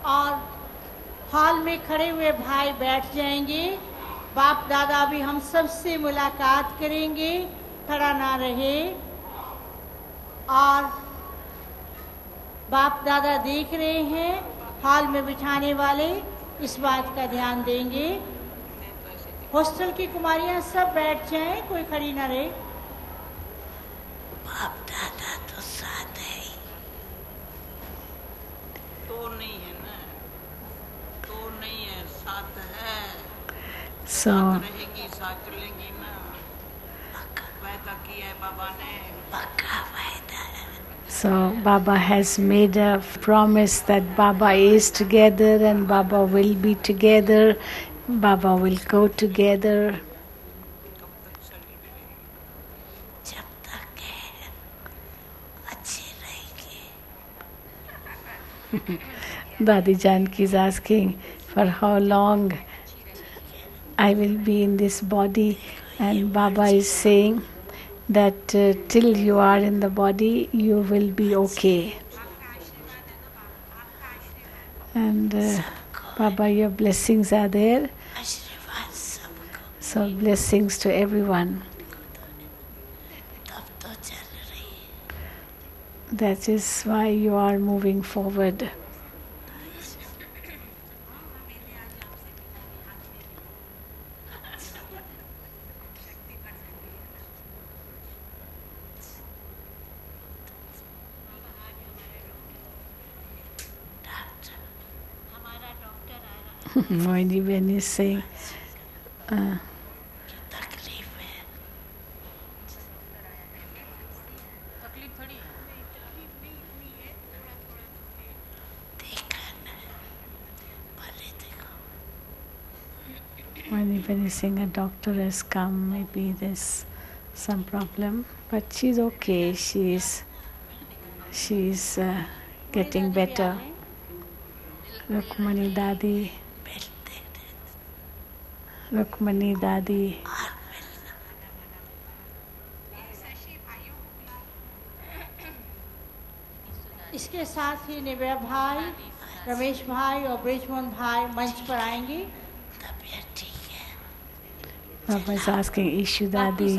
और हॉल में खड़े हुए भाई बैठ जाएंगे। बाप दादा भी हम सब से मुलाकात करेंगे, खड़ा ना रहे। और बाप दादा देख रहे हैं, हॉल में बिठाने वाले इस बात का ध्यान देंगे। हॉस्टल की कुमारियां सब बैठ जाएं, कोई खड़ी ना रहे। बाप दादा तो साथ है, तो नहीं है ना, तो नहीं है, साथ है। साथ रहेगी, साथ चलेंगी ना। वादा किया है बाबा ने, पक्का वादा है। So Baba has made a promise that Baba is together and Baba will be together. Baba will go together. कब तक चली रहेगी? जब तक है अच्छे रहेंगे. Dadi Janki is asking for how long I will be in this body, and Baba is saying that till you are in the body, you will be okay. And Baba, your blessings are there. So blessings to everyone. That is why you are moving forward. Moini Ben is saying, Moini Ben is saying a doctor has come, maybe there's some problem, but she's okay, she's getting better. Rukmani Dadi. Rukmani Dadi. इसके साथ ही Nivea भाई, रमेश भाई और ब्रिजमोहन भाई मंच पर आएंगे। Baba is asking Ishu Dadi,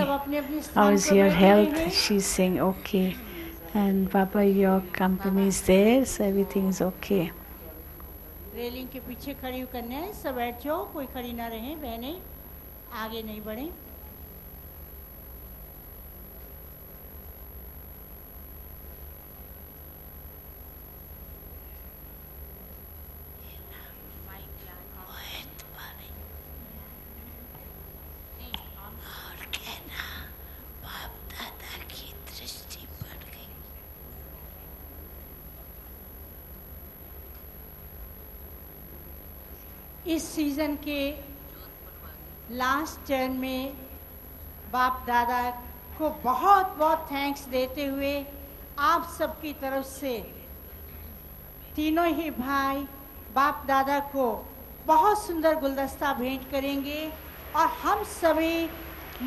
how is your health? She's saying okay. And Baba, your company is there, so everything is okay. Railing के पीछे खड़ी हुई कन्याएं सब बैठ जाओ, कोई खड़ी ना रहे, बहनें आगे नहीं बढ़े। इस सीज़न के लास्ट टर्न में बाप दादा को बहुत बहुत थैंक्स देते हुए आप सबकी तरफ से तीनों ही भाई बाप दादा को बहुत सुंदर गुलदस्ता भेंट करेंगे और हम सभी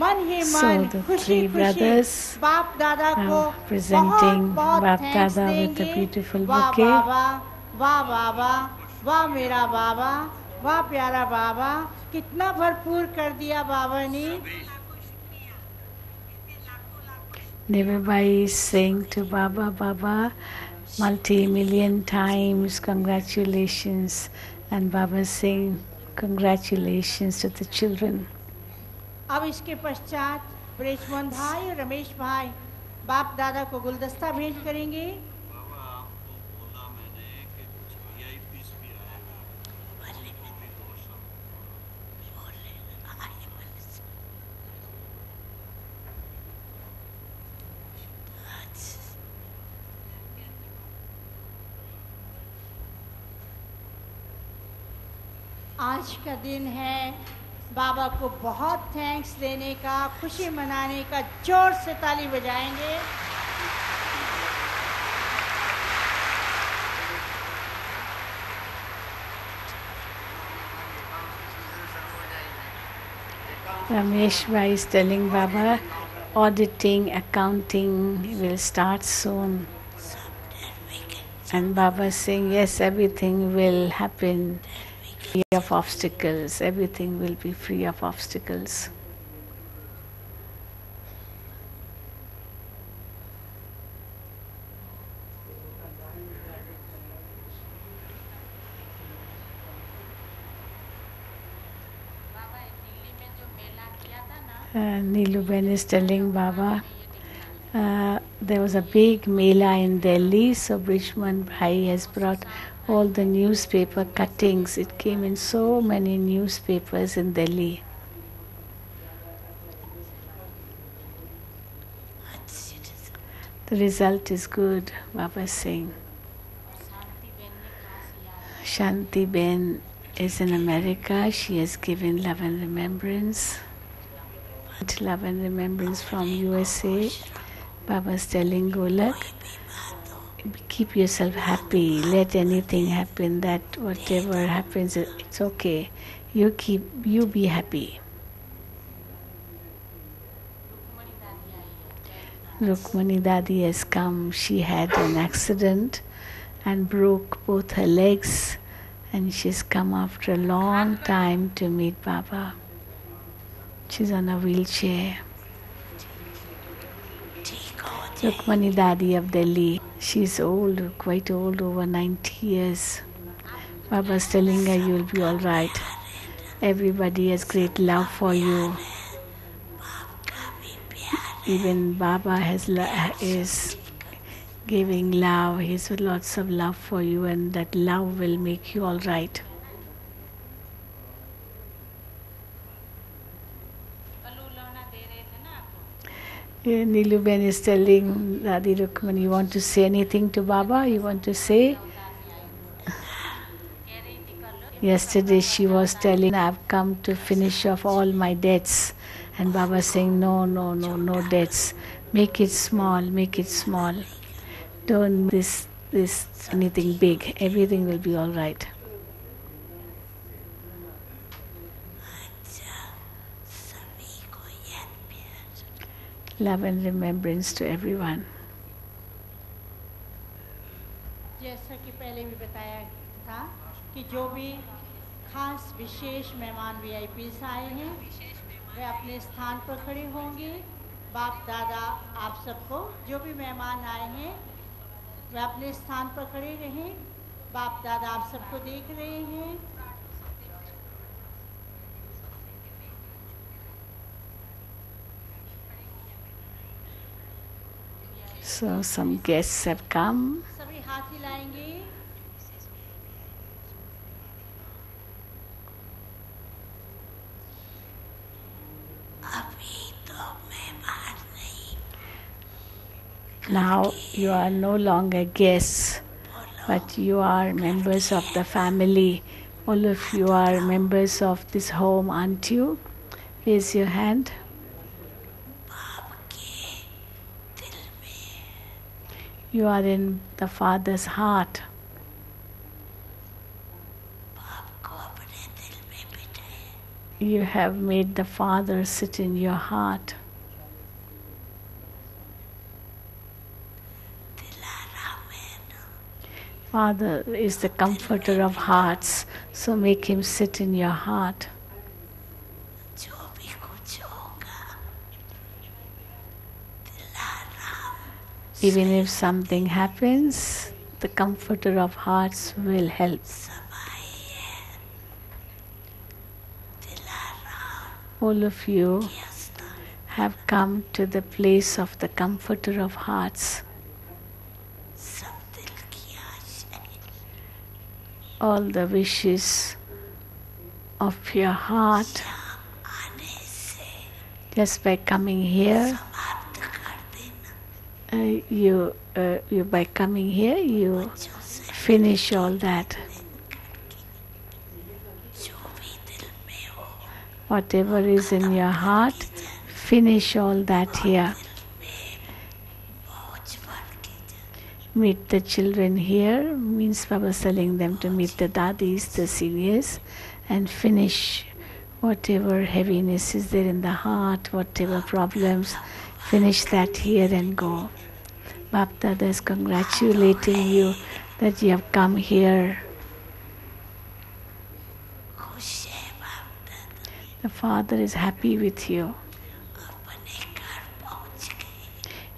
मन ही मन खुशी खुशी बाप दादा को presenting बहुत Bap थैंक्स Dada with देंगे। a beautiful वाह bouquet. बाबा, वाह बाबा, वाह मेरा बाबा, वाह प्यारा बाबा, कितना भरपूर कर दिया बाबा ने। Nevabai is saying to Baba, Baba, multi-million times congratulations, and Baba is saying congratulations to the children. अब इसके पश्चात ब्रिजमोहन भाई और रमेश भाई बाप दादा को गुलदस्ता भेंट करेंगे। आज का दिन है बाबा को बहुत थैंक्स देने का, खुशी मनाने का। जोर से ताली बजाएंगे। Ramesh Bhai is telling Baba, auditing, accounting will start soon. And Baba is saying, yes, everything will happen free of obstacles. Everything will be free of obstacles. Neeluben is telling Baba, there was a big mela in Delhi, so Brijman Bhai has brought all the newspaper cuttings. It came in so many newspapers in Delhi. The result is good, Baba is saying. Shanti Ben is in America. She has given love and remembrance. Love and remembrance from USA. Baba is telling Golak, keep yourself happy. Let anything happen. That whatever happens, it's okay. You be happy. Rukmani Dadi has come. She had an accident and broke both her legs, and she's come after a long time to meet Baba. She's on a wheelchair. Rukmani Dadi of Delhi. She's old, quite old, over 90 years. Baba's telling her you'll be all right. Everybody has great love for you. Even Baba is giving love. He has lots of love for you, and that love will make you all right. Neeluben is telling Dadi Rukmani, you want to say anything to Baba? You want to say? Yesterday she was telling, I've come to finish off all my debts. And Baba saying, no debts. Make it small, make it small. Don't this anything big. Everything will be all right. Love and remembrance to everyone. जैसा कि पहले भी बताया था कि जो भी खास विशेष मेहमान वीआईपीस आए हैं वे अपने स्थान पर खड़े होंगे। बाप दादा आप सबको जो भी मेहमान आए हैं वे अपने स्थान पर खड़े रहें। बाप दादा आप सबको देख रहे हैं। So some guests have come. सभी हाथ हिलाएंगे। Now you are no longer guests, but you are members of the family. All of you are members of this home, aren't you? Raise your hand. You are in the Father's heart. You have made the Father sit in your heart. Father is the comforter of hearts, so make him sit in your heart. Even if something happens, the comforter of hearts will help. All of you have come to the place of the comforter of hearts. All the wishes of your heart, just by coming here, you finish all that. Whatever is in your heart, finish all that here. Meet the children here, means Baba telling them to meet the dadis, the seniors, and finish whatever heaviness is there in the heart, whatever problems, finish that here and go. Bap Dada is congratulating you that you have come here. The Father is happy with you.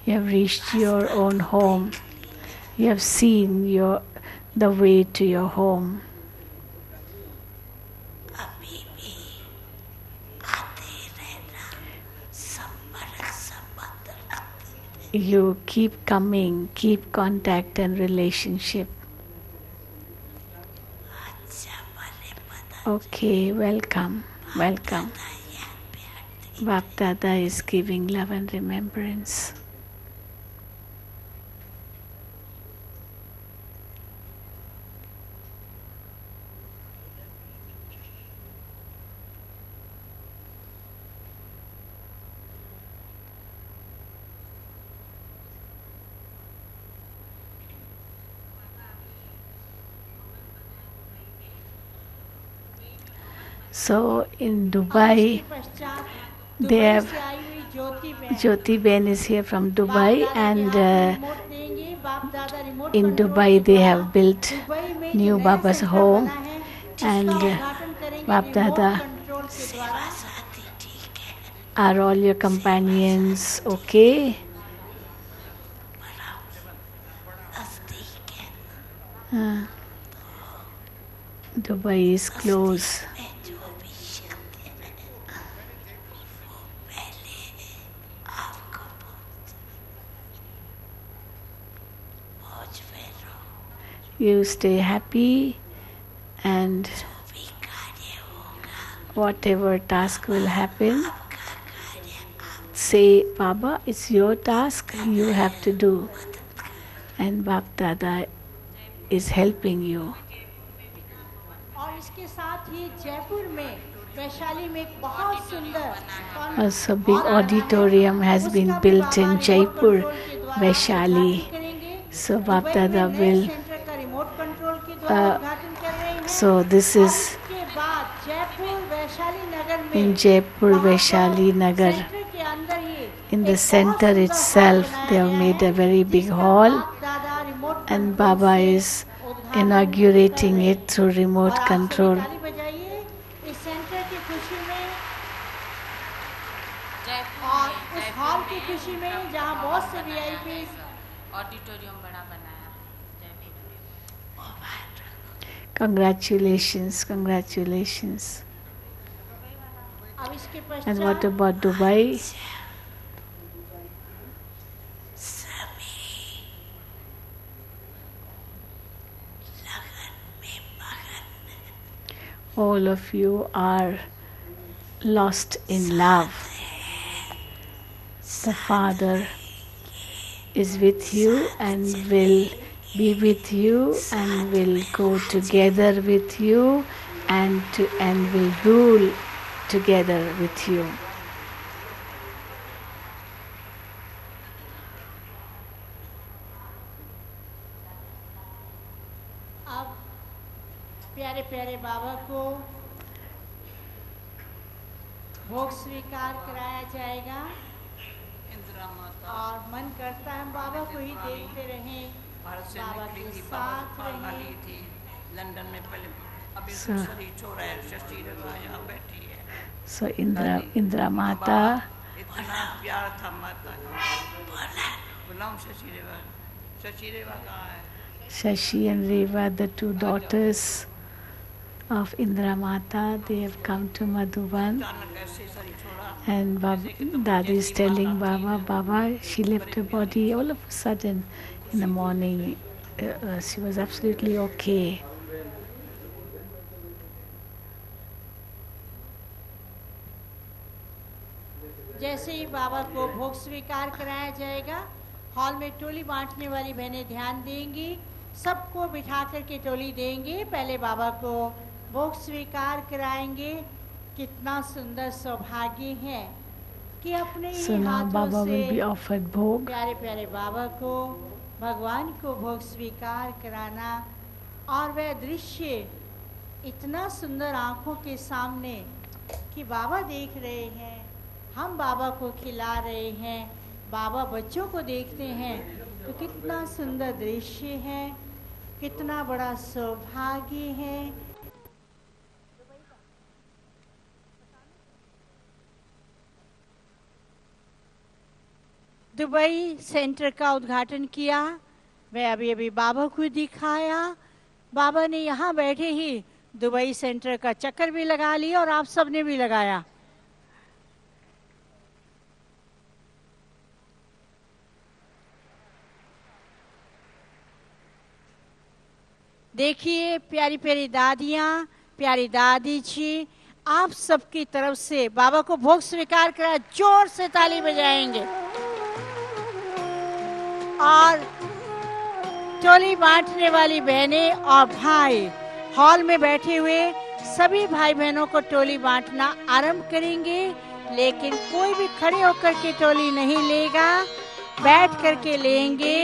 You have reached your own home. You have seen the way to your home. You keep coming, keep contact and relationship. Okay, welcome, welcome. Bap Dada is giving love and remembrance. So in Dubai, they have Jyoti Ben is here from Dubai, and in Dubai they have built new Baba's home, and Bap Dada, are all your companions okay? Dubai is close. You stay happy, and whatever task will happen, say, Baba, it's your task, you have to do. And Bap Dada is helping you. Also, big auditorium has been built in Jaipur, Vaishali. So Bap Dada will. So this is in Jaipur, Vaishali Nagar. In the center itself, they have made a very big hall, and Baba is inaugurating it through remote control. Congratulations, congratulations. And what about Dubai? All of you are lost in love. The Father is with you and will be with you and will go together with you and will rule together with you. अब प्यारे प्यारे बाबा को भोग स्वीकार कराया जाएगा और मन करता है बाबा को ही देखते रहें, बाबा के साथ रहें। थी लंदन में पहले, अभी दूसरी छोरा है, शशि रेवा यहाँ बैठी है। So Indra Mata, इतना प्यार था माता का। बुलाऊं शशि रेवा? शशि रेवा कहाँ है? Shashi and Reva, the two daughters of Indra Mata, they have come to Madhuban. And Dadi is telling Baba, Baba, she left her body all of a sudden in the morning. She was absolutely okay. जैसे ही बाबा को भोग स्वीकार कराया जाएगा, hall में टोली बांटने वाली बहनें ध्यान देंगी, सबको बिठा करके टोली देंगे। पहले बाबा को भोग स्वीकार कराएंगे। कितना सुंदर सौभाग्य है कि अपने ही हाथों से प्यारे प्यारे बाबा को, भगवान को भोग स्वीकार कराना। और वह दृश्य इतना सुंदर आंखों के सामने कि बाबा देख रहे हैं, हम बाबा को खिला रहे हैं, बाबा बच्चों को देखते हैं, तो कितना सुंदर दृश्य है। कितना बड़ा सौभाग्य है। दुबई सेंटर का उद्घाटन किया, मैं अभी अभी बाबा को दिखाया। बाबा ने यहाँ बैठे ही दुबई सेंटर का चक्कर भी लगा लिया और आप सबने भी लगाया। देखिए प्यारी प्यारी दादियाँ, प्यारी दादी जी, आप सबकी तरफ से बाबा को भोग स्वीकार करा, जोर से ताली बजाएंगे। और टोली बांटने वाली बहनें और भाई हॉल में बैठे हुए सभी भाई बहनों को टोली बांटना आरंभ करेंगे, लेकिन कोई भी खड़े होकर के टोली नहीं लेगा, बैठ करके लेंगे।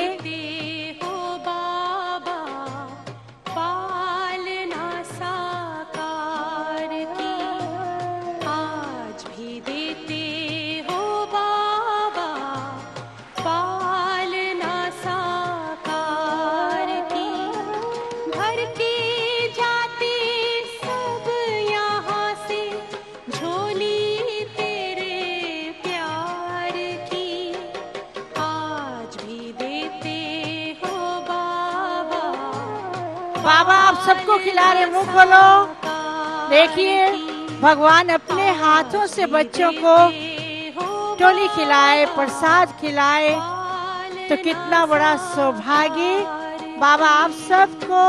बाबा आप सबको खिला रहे, मुंह खोलो। देखिए भगवान अपने हाथों से बच्चों को टोली खिलाए, प्रसाद खिलाए, तो कितना बड़ा सौभाग्य। बाबा आप सबको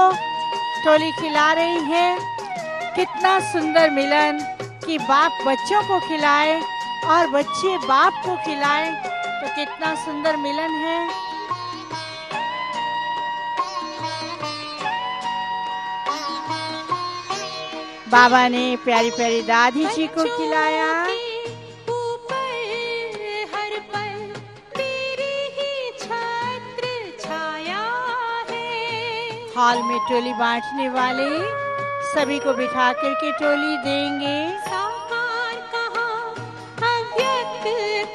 टोली खिला रही हैं। कितना सुंदर मिलन कि बाप बच्चों को खिलाए और बच्चे बाप को खिलाए, तो कितना सुंदर मिलन है। बाबा ने प्यारी प्यारी दादी जी को खिलाया। हर पल तेरी ही छत्र छाया है। हॉल में टोली बांटने वाले सभी को बिठा करके टोली देंगे। साकार कहाँ, अव्यक्त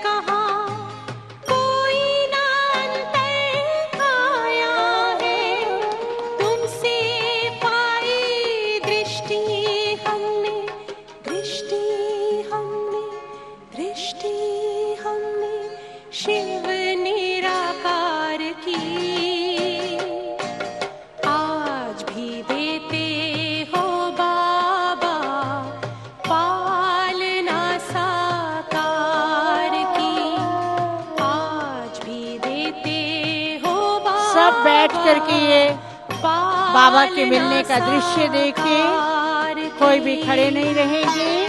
कहाँ, कोई ना अंतर आया है। तुमसे पाई दृष्टि हमने, दृष्टि हमने शिव निराकार की। आज भी देते हो बाबा पालना साकार की। आज भी देते हो बाबा। सब बैठ करके ये बाबा के मिलने का दृश्य देखे, कोई भी खड़े नहीं रहेंगे।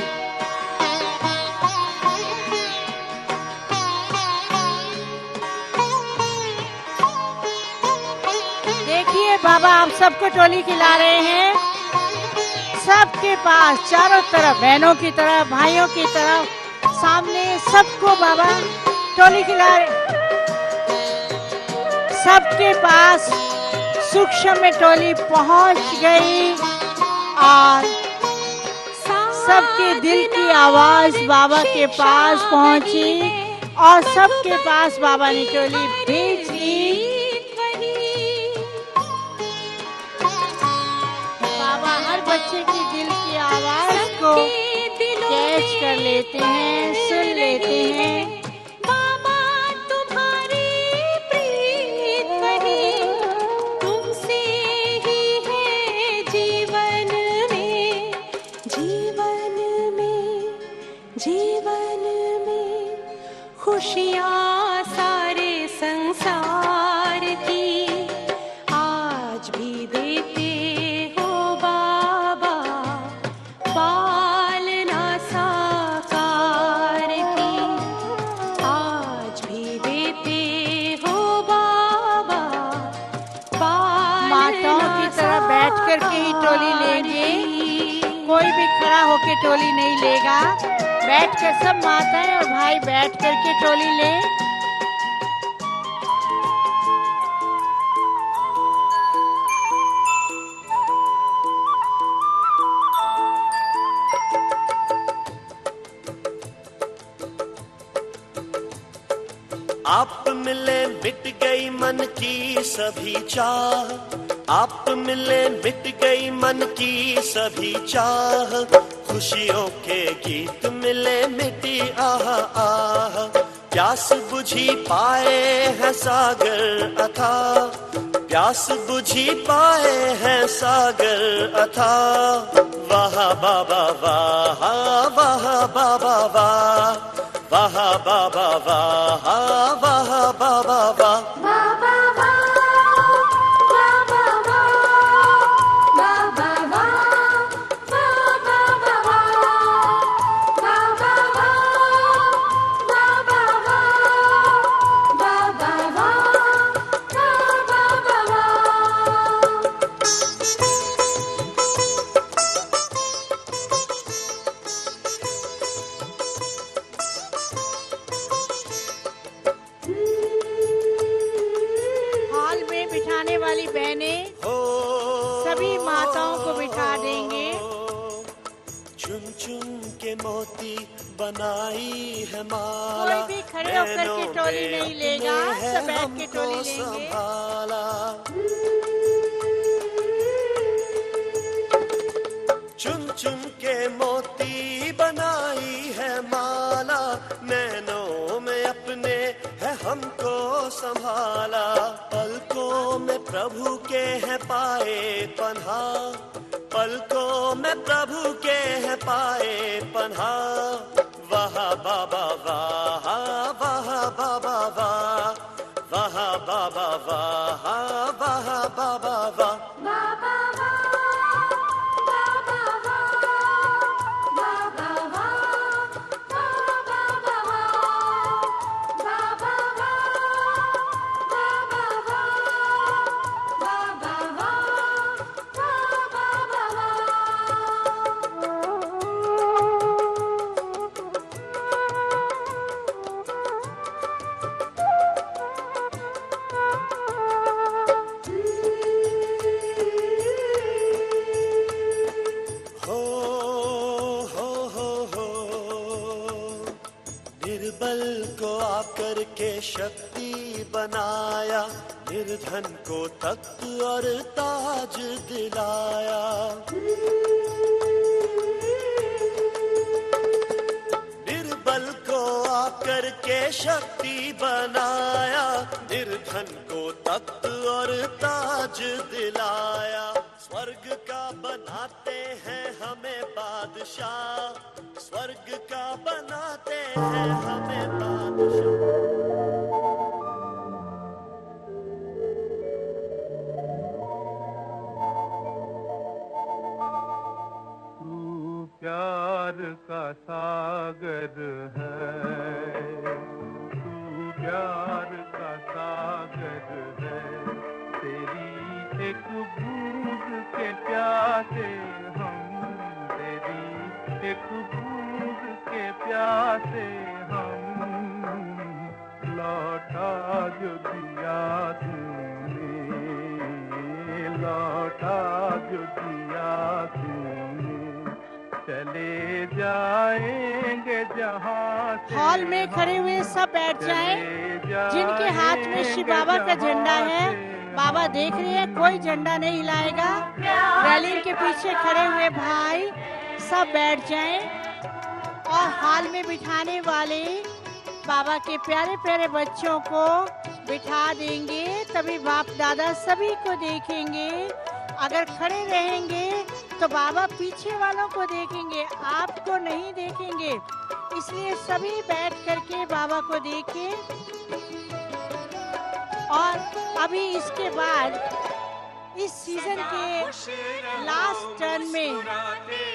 देखिए बाबा आप सबको टोली खिला रहे हैं। सबके पास चारों तरफ, बहनों की तरफ, भाइयों की तरफ, सामने सबको बाबा टोली खिला रहे। सबके पास सूक्ष्म में टोली पहुंच गई और सबके दिल की आवाज बाबा के पास पहुंची और सबके पास बाबा ने टोली भेज दी। बाबा हर बच्चे की दिल की आवाज को कैच कर लेते हैं, सुन लेते हैं। बाबा तुम्हारी प्रीत वही, तुमसे ही है जीवन में, जीवन में खुशियाँ सारे संसार की। आज भी देते हो बाबा पालना साकार की। आज भी देते हो बाबा माताओं की तरह बैठ करके ही टोली लेंगे, कोई भी खड़ा होके टोली नहीं लेगा। बैठ कर सब माताएं और भाई बैठ करके टोली ले। अपने मिले मिट गई मन की सभी चाह, आप मिले मिट गई मन की सभी चाह, खुशियों के गीत मिले मिटी आह आह, प्यास बुझी पाए हैं सागर अथाह, प्यास बुझी पाए हैं सागर अथाह, वाह बाबा वाह, वाह बाबा वाह, वाह बाबा वाह, वाह बाबा वाह। हॉल में बिठाने वाली बहनें सभी माताओं को बिठा देंगे। चुन चुन के मोती बनाई है माला, कोई भी खड़े होकर के टोली नहीं लेगा, सब बैठ के टोली लेंगे। संभाला। चुन चुन के मोती बनाई है माला, नैनों में अपने है हमको संभाला, पलकों में प्रभु के है पाए पन्हा, पलकों में प्रभु के है पाए पन्हा, वाह बाबा वाह, वाह बाबा वाह, वाह बाबा वाह, वाह बाबा वाह। निर्बल को आकर के शक्ति बनाया, निर्धन को तख्त और ताज दिलाया, निर्बल को आकर के शक्ति बनाया, निर्धन को तख्त और ताज दिलाया, स्वर्ग का बनाते हैं हमें बादशाह, स्वर्ग का बनाते हैं हमें बादशाह। तू प्यार का सागर है, तू प्यार का सागर है, तेरी एक बूंद के प्यासे हम, तेरी एक बूंद के प्यासे हम, लौटा जो दिया तूने, लौटा जो दिया तूने, चले जाएंगे जहाँ से। हॉल में खड़े हुए सब बैठ जाएं। जिनके हाथ में शिव बाबा का झंडा है, बाबा देख रहे हैं, कोई झंडा नहीं हिलाएगा। रैलिंग के पीछे खड़े हुए भाई सब बैठ जाएं और हॉल में बिठाने वाले बाबा के प्यारे प्यारे बच्चों को बिठा देंगे, तभी बाप दादा सभी को देखेंगे। अगर खड़े रहेंगे तो बाबा पीछे वालों को देखेंगे, आपको नहीं देखेंगे, इसलिए सभी बैठ करके बाबा को देखें। और अभी इसके बाद इस सीजन के लास्ट टर्न में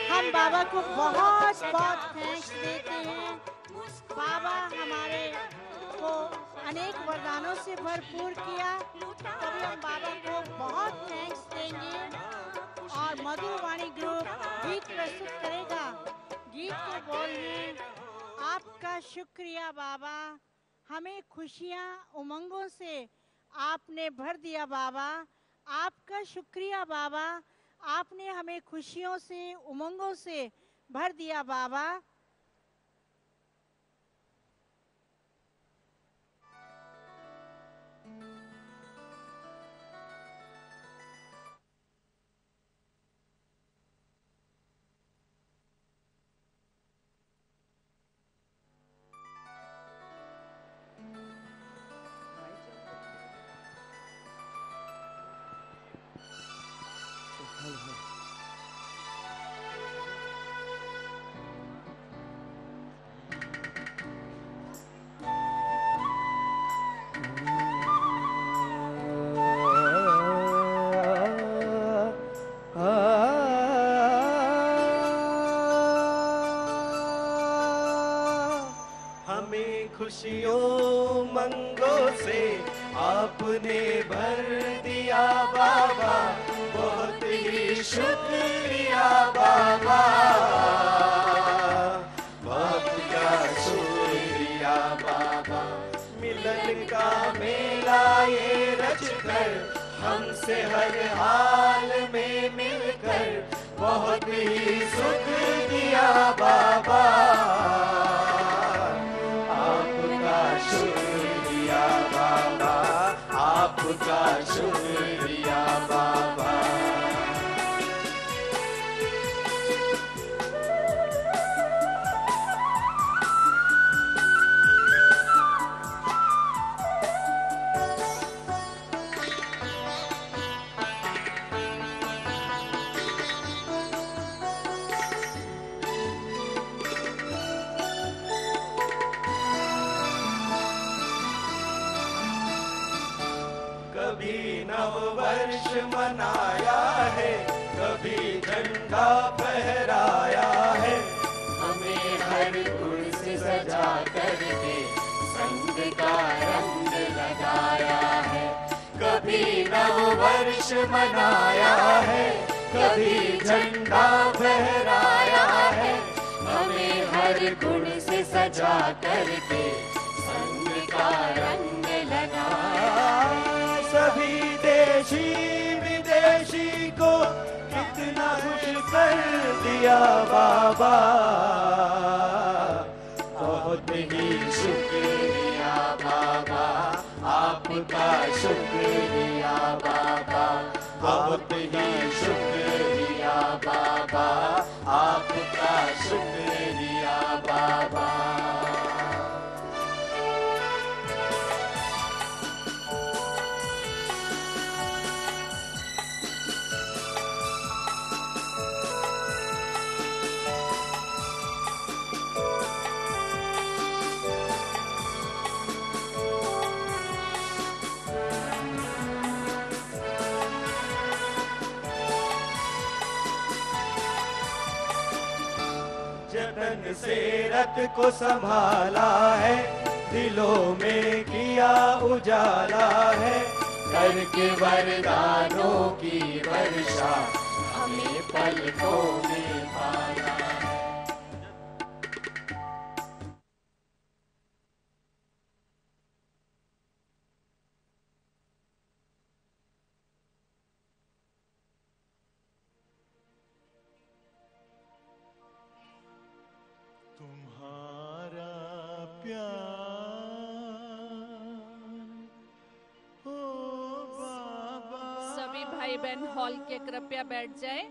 हम बाबा को बहुत बहुत थैंक्स देते हैं। बाबा हमारे को अनेक वरदानों से भरपूर किया, तभी हम बाबा को बहुत थैंक्स देंगे। और मधुर वाणी ग्रुप गीत प्रस्तुत करेगा। गीत के बोल में आपका शुक्रिया बाबा, हमें खुशियाँ उमंगों से आपने भर दिया बाबा, आपका शुक्रिया बाबा, आपने हमें खुशियों से उमंगों से भर दिया बाबा। खुशियों मंगों से आपने भर दिया बाबा, बहुत ही शुक्रिया बाबा, बहुत का शुक्रिया बाबा। मिलन का मेला ये रच कर हमसे हर हाल में मिलकर, बहुत ही सुख दिया बाबा, शुक्रिया बाबा, आपका शुक्रिया बाबा। कभी नव वर्ष मनाया है, कभी झंडा फहराया है, हमें हर गुण से सजा करके संग का रंग लगाया है। कभी नव वर्ष मनाया है, कभी झंडा फहराया है, हमें हर गुण से सजा करके संग का रंग लगाया है। सभी देशी विदेशी को कितना खुश कर दिया बाबा, बहुत ही शुक्रिया बाबा, आपका शुक्रिया बाबा, बहुत ही शुक्रिया बाबा, आपका शुक्रिया बाबा। जतन से रत को संभाला है, दिलों में किया उजाला है, करके वरदानों की वर्षा हमें पलकों में पाला है। भाई बहन हॉल के कृपया बैठ जाए।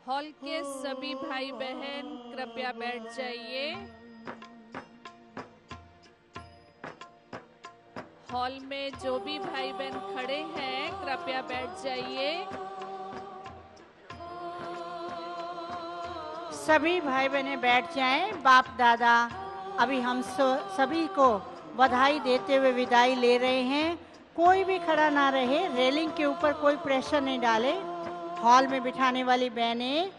हॉल के सभी भाई बहन कृपया बैठ जाइए। हॉल में जो भी भाई बहन खड़े हैं कृपया बैठ जाइए। सभी भाई बहने बैठ जाएं। बाप दादा अभी हम सभी को बधाई देते हुए विदाई ले रहे हैं। कोई भी खड़ा ना रहे, रेलिंग के ऊपर कोई प्रेशर नहीं डाले। हॉल में बिठाने वाली बहनें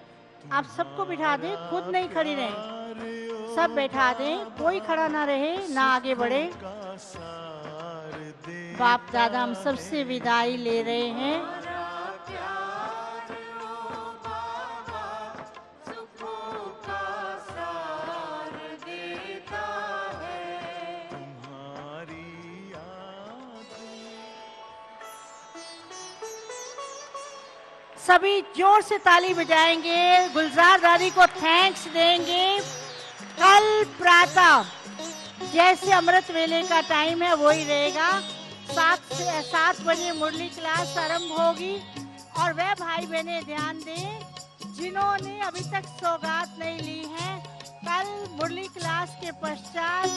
आप सबको बिठा दें, खुद नहीं खड़ी रहें, सब बैठा दें, कोई खड़ा ना रहे, ना आगे बढ़े। बाप दादा हम सबसे विदाई ले रहे हैं। सभी जोर से ताली बजाएंगे, गुलजार दादी को थैंक्स देंगे। कल प्रातः जैसे अमृत वेले का टाइम है वही रहेगा। 7 बजे मुरली क्लास आरंभ होगी और वह भाई बहनें ध्यान दें जिन्होंने अभी तक सौगात नहीं ली है। कल मुरली क्लास के पश्चात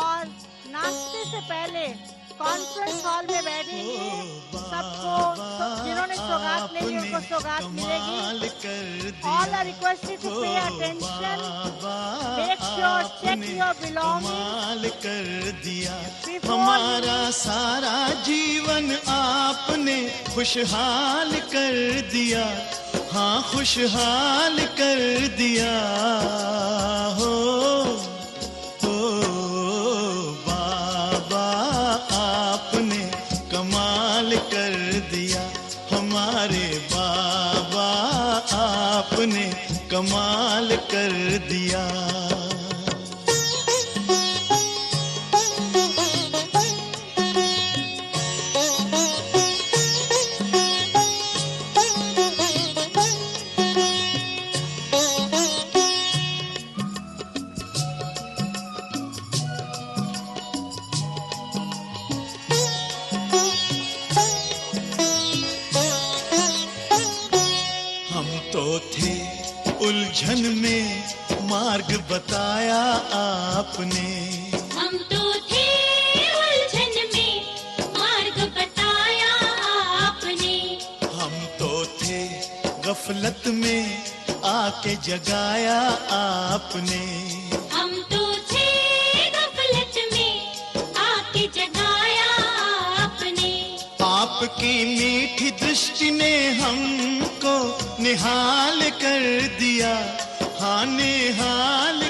और नाश्ते से पहले कॉन्फ्रेंस हॉल में बैठेंगे। सबको जिन्होंने सौगात रत्नेरियों को सौगात मिलेगी। All are requested to pay attention. Make sure check your belongings कर दिया before हमारा सारा जीवन आपने खुशहाल कर दिया, हाँ खुशहाल कर दिया हो बाबा आपने कमाल कर दिया, हमारे बाबा आपने कमाल कर दिया। उलझन में मार्ग बताया आपने, हम तो थे उलझन में मार्ग बताया आपने, हम तो थे गफलत में आके जगाया आपने, हम तो थे गफलत में आके जगाया आपने, आपकी मीठी दृष्टि ने हमको निहाल कर दिया, हाँ निहाल